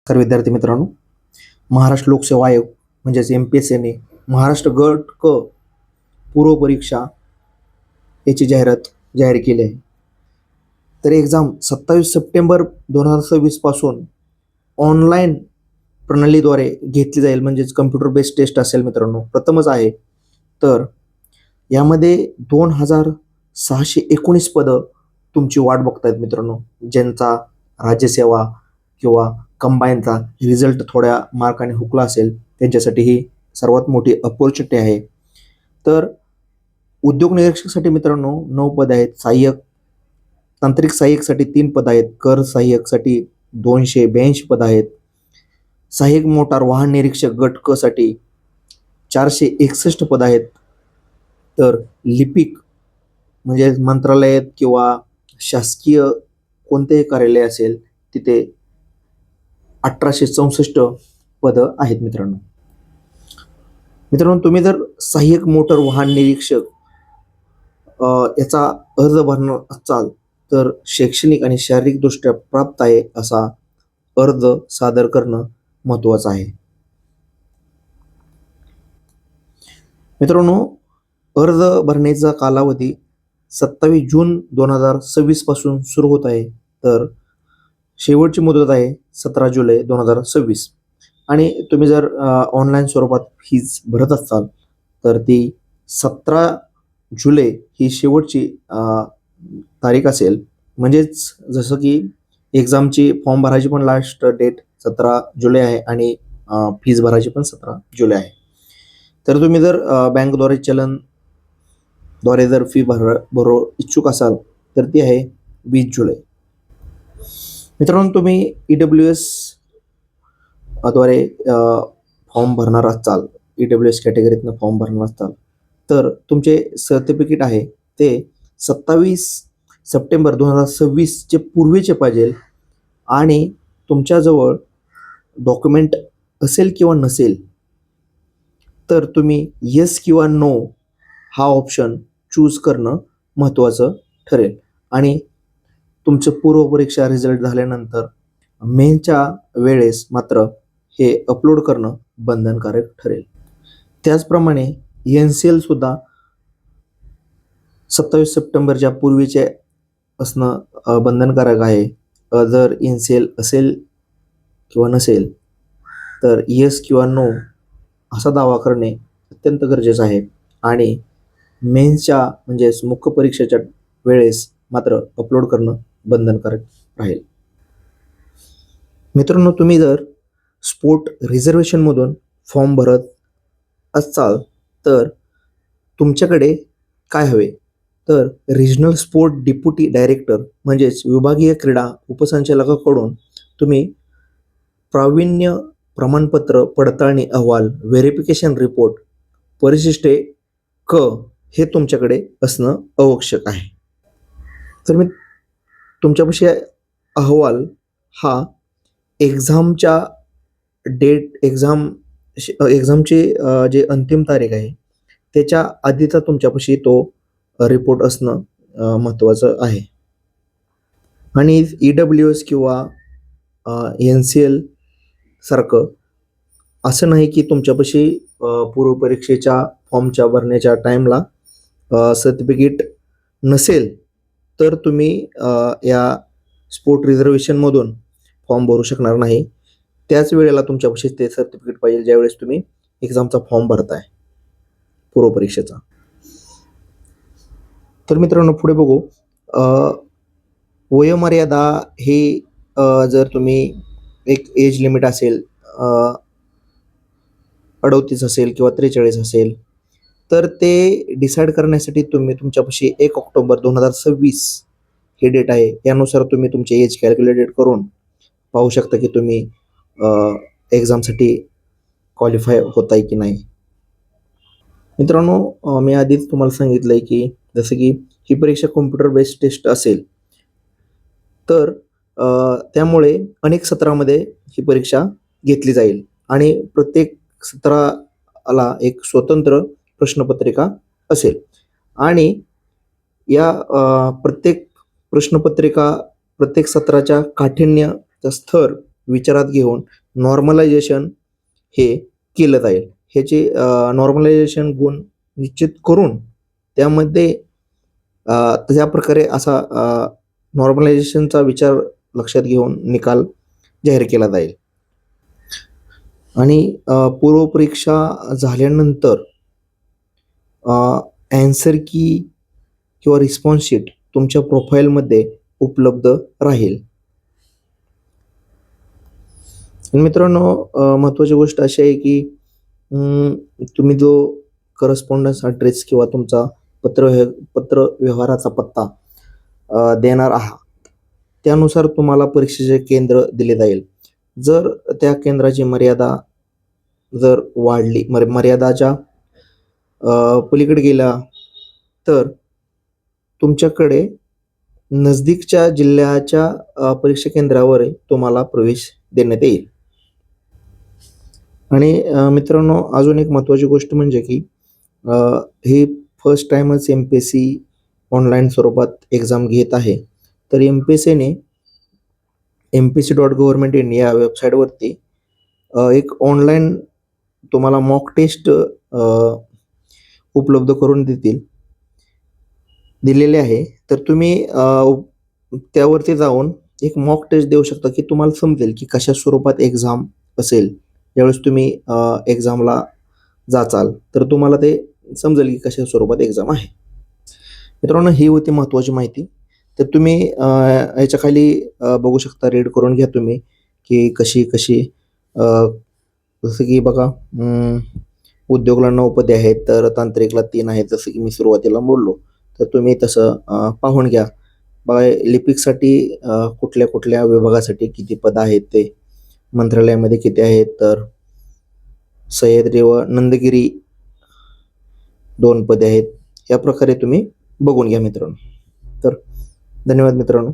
तर विद्यार्थी मित्रांनो, महाराष्ट्र लोकसेवा आयोग म्हणजेच MPSCने महाराष्ट्र गट क पूर्व परीक्षा याची जाहिरात जाहीर केली आहे. तर एक्झाम 27 सप्टेंबर 2026 पासून ऑनलाईन प्रणालीद्वारे घेतली जाईल, म्हणजेच कम्प्युटर बेस्ड टेस्ट असेल मित्रांनो, प्रथमच आहे. तर यामध्ये 2619 पदं तुमची वाट बघतायत मित्रांनो, ज्यांचा राज्यसेवा किंवा कंबाईनचा रिझल्ट थोड्या मार्काने हुकला असेल त्यांच्यासाठी ही सर्वात मोठी अपॉर्च्युनिटी आहे. तर उद्योग निरीक्षकसाठी मित्रांनो 9 पद आहेत, तांत्रिक सहाय्यकसाठी 3 पद आहेत, कर सहाय्यकसाठी 282 पद आहेत, सहाय्यक मोटार वाहन निरीक्षक गट क साठी 461 पद आहेत. तर लिपिक म्हणजे मंत्रालयात किंवा शासकीय कोणतेही कार्यालय असेल तिथे 1864 पदं आहेत मित्रांनो. तुम्ही जर सहाय्यक मोटर वाहन निरीक्षक याचा अर्ज भरणार असाल तर शैक्षणिक आणि शारीरिकदृष्ट्या प्राप्त आहे असा अर्ज सादर करणं महत्त्वाचं आहे. मित्रांनो, अर्ज भरण्याचा कालावधी 27 जून 2026 पासून सुरू होत आहे. तर शेवटची मुदत आहे 17 जुलै 2026. आणि तुम्ही जर ऑनलाईन स्वरूपात फीज भरत असाल तर ती 17 जुलै ही शेवटची तारीख असेल. म्हणजेच जसं की एक्झामची फॉर्म भरायची पण लास्ट डेट 17 जुलै आहे आणि फीज भरायची पण 17 जुलै आहे. तर तुम्ही जर बँकद्वारे चलनद्वारे जर फी भरू इच्छुक असाल तर ती आहे 20 जुलै. मित्रांनो, तुम्ही EWS द्वारे फॉर्म भरणार असाल, EWS कॅटेगरीतनं फॉर्म भरणार असाल तर तुमचे सर्टिफिकेट आहे ते 27 सप्टेंबर 2026 पूर्वीचे पाहिजे. आणि तुमच्याजवळ डॉक्युमेंट असेल किंवा नसेल तर तुम्ही येस किंवा नो हा ऑप्शन चूज करणं महत्त्वाचं ठरेल. आणि तुमचं पूर्व परीक्षा रिझल्ट झाल्यानंतर मेनच्या वेळेस मात्र हे अपलोड करणं बंधनकारक ठरेल. त्याचप्रमाणे NCL सुद्धा 27 सप्टेंबरच्या पूर्वीचे असणं बंधनकारक आहे. जर NCL असेल किंवा नसेल तर येस किंवा नो असा दावा करणे अत्यंत गरजेचं आहे. आणि मेन्सच्या म्हणजेच मुख्य परीक्षेच्या वेळेस मात्र अपलोड करणं बंधनकारक राहील. मित्रांनो, तुम्ही जर स्पोर्ट रिझर्वेशनमधून फॉर्म भरत असाल तर तुमच्याकडे काय हवे तर रिजनल स्पोर्ट डेप्युटी डायरेक्टर म्हणजेच विभागीय क्रीडा उपसंचालकाकडून तुम्ही प्रावीण्य प्रमाणपत्र, पडताळणी अहवाल, व्हेरिफिकेशन रिपोर्ट, परिशिष्टे क हे तुमच्याकडे असणं आवश्यक आहे. तर मी तुमच्यापाशी अहवाल हा एक्झामच्या एक्झामची जे अंतिम तारीख आहे त्याच्या आधीचा तुमच्यापाशी तो रिपोर्ट असणं महत्त्वाचं आहे. आणि EWS किंवा NCL सारखं असं नाही की तुमच्यापाशी पूर्व परीक्षेच्या फॉर्मच्या भरण्याच्या टाईमला सर्टिफिकेट नसेल तर तुम्ही या स्पोर्ट रिझर्वेशनमधून फॉर्म भरू शकणार नाही. त्याच वेळेला तुमच्यापाशी ते सर्टिफिकेट पाहिजे ज्यावेळेस तुम्ही एक्झामचा फॉर्म भरताय पूर्व परीक्षेचा. तर मित्रांनो, पुढे बघू. वयोमर्यादा ही जर तुम्ही एक एज लिमिट असेल 38 असेल किंवा 43 असेल तर ते डिसाईड करण्यासाठी तुम्ही तुमच्यापाशी 1 ऑक्टोबर 2026 हे डेट आहे. यानुसार तुम्ही तुमचे एज कॅल्क्युलेटेड करून पाहू शकता की तुम्ही एक्झामसाठी क्वालिफाय होताय की नाही. मित्रांनो, मी आधीच तुम्हाला सांगितलंय की जसं की ही परीक्षा कॉम्प्युटर बेस्ड टेस्ट असेल तर त्यामुळे अनेक सत्रामध्ये ही परीक्षा घेतली जाईल आणि प्रत्येक सत्राला एक स्वतंत्र प्रश्नपत्रिका असेल. आणि या प्रत्येक प्रश्नपत्रिका प्रत्येक सत्राच्या काठिण्याचा स्तर विचारात घेऊन नॉर्मलायझेशन हे केलं जाईल. ह्याचे नॉर्मलायझेशन गुण निश्चित करून त्यामध्ये त्या प्रकारे असा नॉर्मलायझेशनचा विचार लक्षात घेऊन निकाल जाहीर केला जाईल. आणि पूर्वपरीक्षा झाल्यानंतर ॲन्सर की किंवा रिस्पॉन्स शीट तुमच्या प्रोफाईलमध्ये उपलब्ध राहील. मित्रांनो, महत्त्वाची गोष्ट अशी आहे की तुम्ही जो करस्पॉन्डन्स ॲड्रेस किंवा तुमचा पत्रव्यवहाराचा पत्ता देणार आहात, त्यानुसार तुम्हाला परीक्षेचे केंद्र दिले जाईल. जर त्या केंद्राची मर्यादा जर वाढली, मर्यादाच्या पलीकडे गेला, तर तुमच्याकडे नजदीकच्या जिल्ह्याच्या परीक्षा केंद्रावर तुम्हाला प्रवेश देण्यात येईल. आणि मित्रांनो, अजून एक महत्त्वाची गोष्ट म्हणजे की हे फर्स्ट टाईमच MPSC ऑनलाईन स्वरूपात एक्झाम घेत आहे. तर MPSCने mpsc.government.in या वेबसाईटवरती एक ऑनलाईन तुम्हाला मॉक टेस्ट उपलब्ध करून दिलेले आहे. तर तुम्ही त्यावरती जाऊन एक मॉक टेस्ट देऊ शकता की तुम्हाला समजेल की कशा स्वरूपात एक्झाम असेल. ज्यावेळेस तुम्ही एक्झामला जाचाल तर तुम्हाला ते समजेल की कशा स्वरूपात एक्झाम आहे. मित्रांनो, ही होती महत्त्वाची माहिती. तर तुम्ही ह्याच्या खाली बघू शकता, रीड करून घ्या तुम्ही की कशी जसं की बघा, उद्योगला 9 पदे आहेत, तर तांत्रिकला 3 आहेत, जसं की मी सुरुवातीला बोललो. तर तुम्ही तसं पाहून घ्या. बघा, लिपिकसाठी कुठल्या विभागासाठी किती पदं आहेत, ते मंत्रालयामध्ये किती आहेत, तर सह्याद्री व नंदगिरी 2 पदे आहेत. या प्रकारे तुम्ही बघून घ्या मित्रांनो. तर धन्यवाद मित्रांनो.